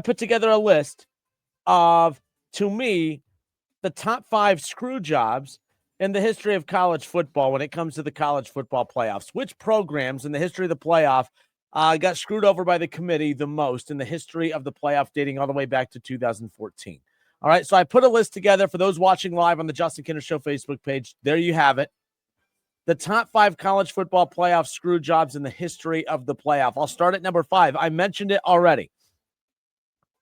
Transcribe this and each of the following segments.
put together a list of, to me, the top 5 screw jobs in the history of college football when it comes to the college football playoffs. Which programs in the history of the playoff got screwed over by the committee the most in the history of the playoff, dating all the way back to 2014? All right, so I put a list together for those watching live on the Justin Kinner Show Facebook page. There you have it. The top 5 college football playoff screw jobs in the history of the playoff. I'll start at number 5. I mentioned it already.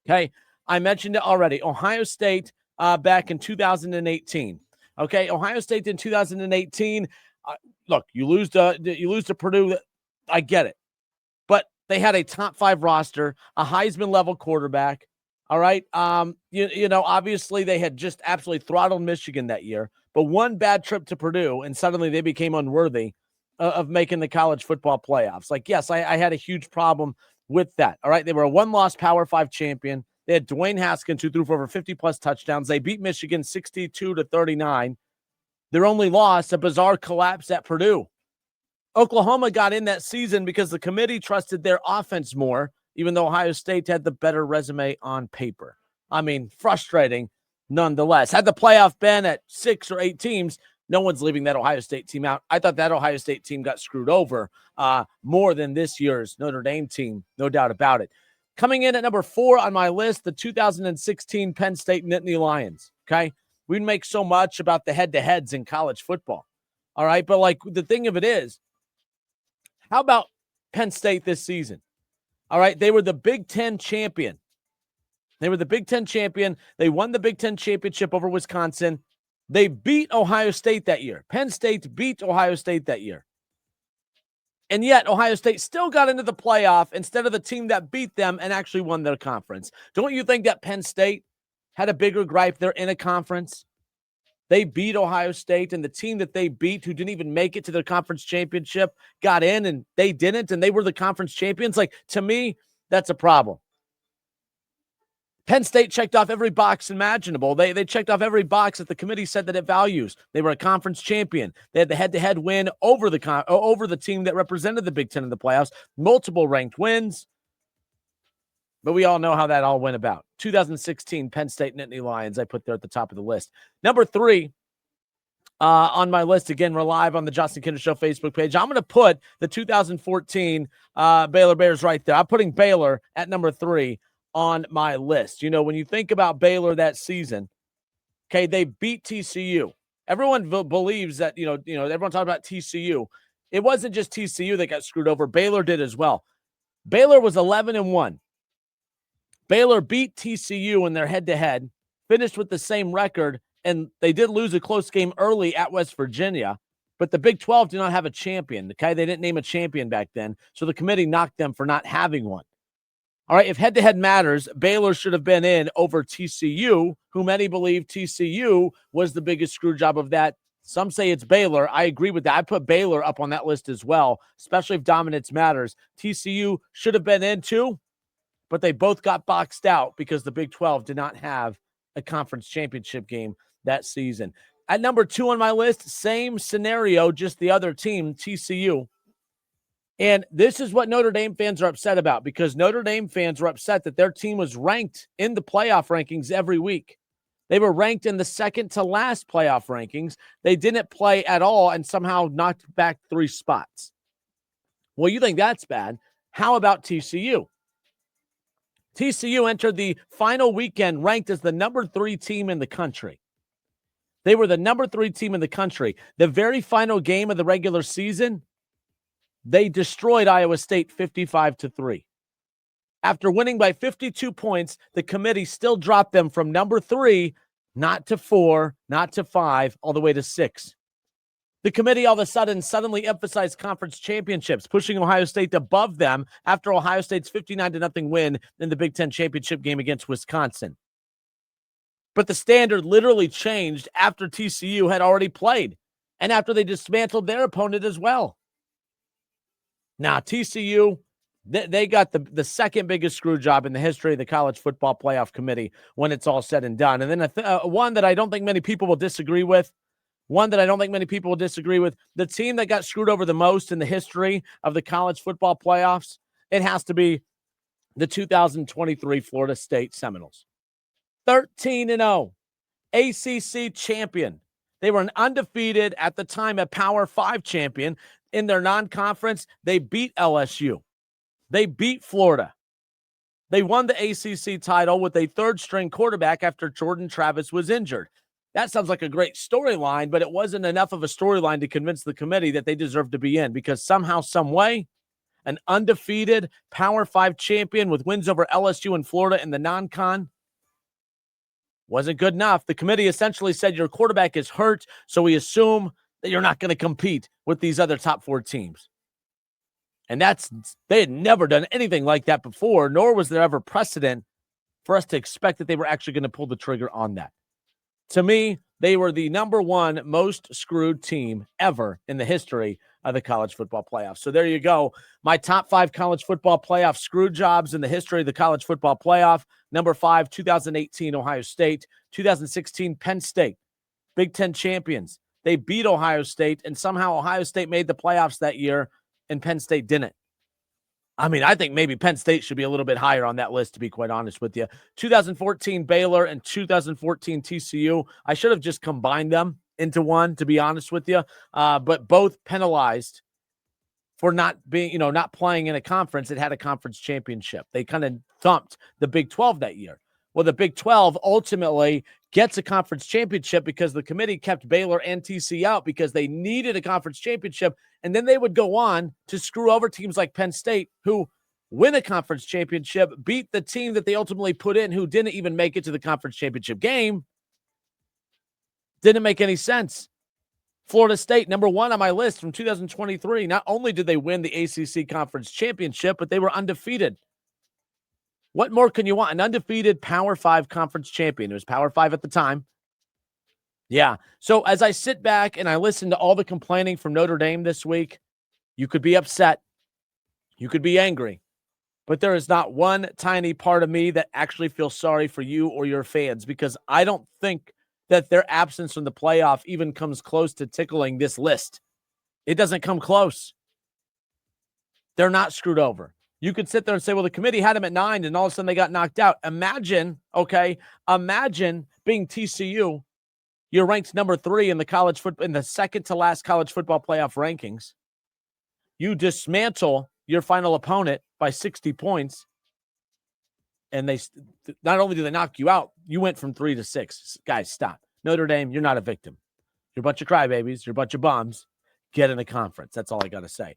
Okay, I mentioned it already. Ohio State back in 2018. Okay, Ohio State in 2018. Look, you lose to Purdue. I get it, but they had a top 5 roster, a Heisman level quarterback. All right, obviously they had just absolutely throttled Michigan that year, but one bad trip to Purdue, and suddenly they became unworthy of making the college football playoffs. Like, yes, I had a huge problem with that. All right, they were a one-loss Power 5 champion. They had Dwayne Haskins, who threw for over 50-plus touchdowns. They beat Michigan 62-39. Their only loss, a bizarre collapse at Purdue. Oklahoma got in that season because the committee trusted their offense more, even though Ohio State had the better resume on paper. I mean, frustrating nonetheless. Had the playoff been at 6 or 8 teams, no one's leaving that Ohio State team out. I thought that Ohio State team got screwed over more than this year's Notre Dame team, no doubt about it. Coming in at number 4 on my list, the 2016 Penn State Nittany Lions, okay? We make so much about the head-to-heads in college football, all right? But, like, the thing of it is, how about Penn State this season? All right, they were the Big Ten champion. They won the Big Ten championship over Wisconsin. They beat Ohio State that year. Penn State beat Ohio State that year. And yet, Ohio State still got into the playoff instead of the team that beat them and actually won their conference. Don't you think that Penn State had a bigger gripe? They're in a conference. They beat Ohio State, and the team that they beat, who didn't even make it to the conference championship, got in, and they didn't, and they were the conference champions. Like, to me, that's a problem. Penn State checked off every box imaginable. They checked off every box that the committee said that it values. They were a conference champion. They had the head-to-head win over the team that represented the Big Ten in the playoffs, multiple ranked wins. But we all know how that all went about. 2016 Penn State Nittany Lions, I put there at the top of the list. Number 3 on my list, again, we're live on the Justin Kinner Show Facebook page. I'm going to put the 2014 Baylor Bears right there. I'm putting Baylor at number 3 on my list. You know, when you think about Baylor that season, okay, they beat TCU. Everyone believes that, everyone talking about TCU. It wasn't just TCU that got screwed over. Baylor did as well. Baylor was 11-1. Baylor beat TCU in their head-to-head, finished with the same record, and they did lose a close game early at West Virginia, but the Big 12 did not have a champion. Okay, they didn't name a champion back then, so the committee knocked them for not having one. All right, if head-to-head matters, Baylor should have been in over TCU, who many believe TCU was the biggest screw job of that. Some say it's Baylor. I agree with that. I put Baylor up on that list as well, especially if dominance matters. TCU should have been in too, but they both got boxed out because the Big 12 did not have a conference championship game that season. At number 2 on my list, same scenario, just the other team, TCU. And this is what Notre Dame fans are upset about, because Notre Dame fans were upset that their team was ranked in the playoff rankings every week. They were ranked in the second to last playoff rankings. They didn't play at all and somehow knocked back 3 spots. Well, you think that's bad. How about TCU? TCU entered the final weekend ranked as the number 3 team in the country. They were the number 3 team in the country. The very final game of the regular season, they destroyed Iowa State 55-3. After winning by 52 points, the committee still dropped them from number 3, not to 4, not to 5, all the way to 6. The committee all of a sudden suddenly emphasized conference championships, pushing Ohio State above them after Ohio State's 59-0 win in the Big Ten championship game against Wisconsin. But the standard literally changed after TCU had already played and after they dismantled their opponent as well. Now, TCU, they got the second biggest screw job in the history of the College Football Playoff Committee when it's all said and done. And then one that I don't think many people will disagree with, the team that got screwed over the most in the history of the college football playoffs, it has to be the 2023 Florida State Seminoles. 13-0, ACC champion. They were an undefeated, at the time, a Power 5 champion. In their non-conference, they beat LSU. They beat Florida. They won the ACC title with a third-string quarterback after Jordan Travis was injured. That sounds like a great storyline, but it wasn't enough of a storyline to convince the committee that they deserved to be in, because somehow, some way, an undefeated Power 5 champion with wins over LSU and Florida in the non-con wasn't good enough. The committee essentially said your quarterback is hurt, so we assume that you're not going to compete with these other top 4 teams. And they had never done anything like that before, nor was there ever precedent for us to expect that they were actually going to pull the trigger on that. To me, they were the number 1 most screwed team ever in the history of the college football playoff. So there you go. My top 5 college football playoff screw jobs in the history of the college football playoff. Number 5, 2018 Ohio State. 2016 Penn State. Big Ten champions. They beat Ohio State, and somehow Ohio State made the playoffs that year, and Penn State didn't. I mean, I think maybe Penn State should be a little bit higher on that list, to be quite honest with you. 2014 Baylor and 2014 TCU. I should have just combined them into one, to be honest with you. But both penalized for not playing in a conference that had a conference championship. They kind of thumped the Big 12 that year. Well, the Big 12 ultimately gets a conference championship because the committee kept Baylor and TCU out because they needed a conference championship. And then they would go on to screw over teams like Penn State, who win a conference championship, beat the team that they ultimately put in, who didn't even make it to the conference championship game. Didn't make any sense. Florida State, number 1 on my list from 2023. Not only did they win the ACC conference championship, but they were undefeated. What more can you want? An undefeated Power 5 conference champion. It was Power 5 at the time. Yeah. So as I sit back and I listen to all the complaining from Notre Dame this week, you could be upset. You could be angry. But there is not one tiny part of me that actually feels sorry for you or your fans, because I don't think that their absence from the playoff even comes close to tickling this list. It doesn't come close. They're not screwed over. You could sit there and say, well, the committee had them at 9 and all of a sudden they got knocked out. Imagine being TCU. You're ranked number 3 in the second to last college football playoff rankings. You dismantle your final opponent by 60 points. And they not only do they knock you out, you went from 3 to 6. Guys, stop. Notre Dame, you're not a victim. You're a bunch of crybabies. You're a bunch of bums. Get in the conference. That's all I got to say.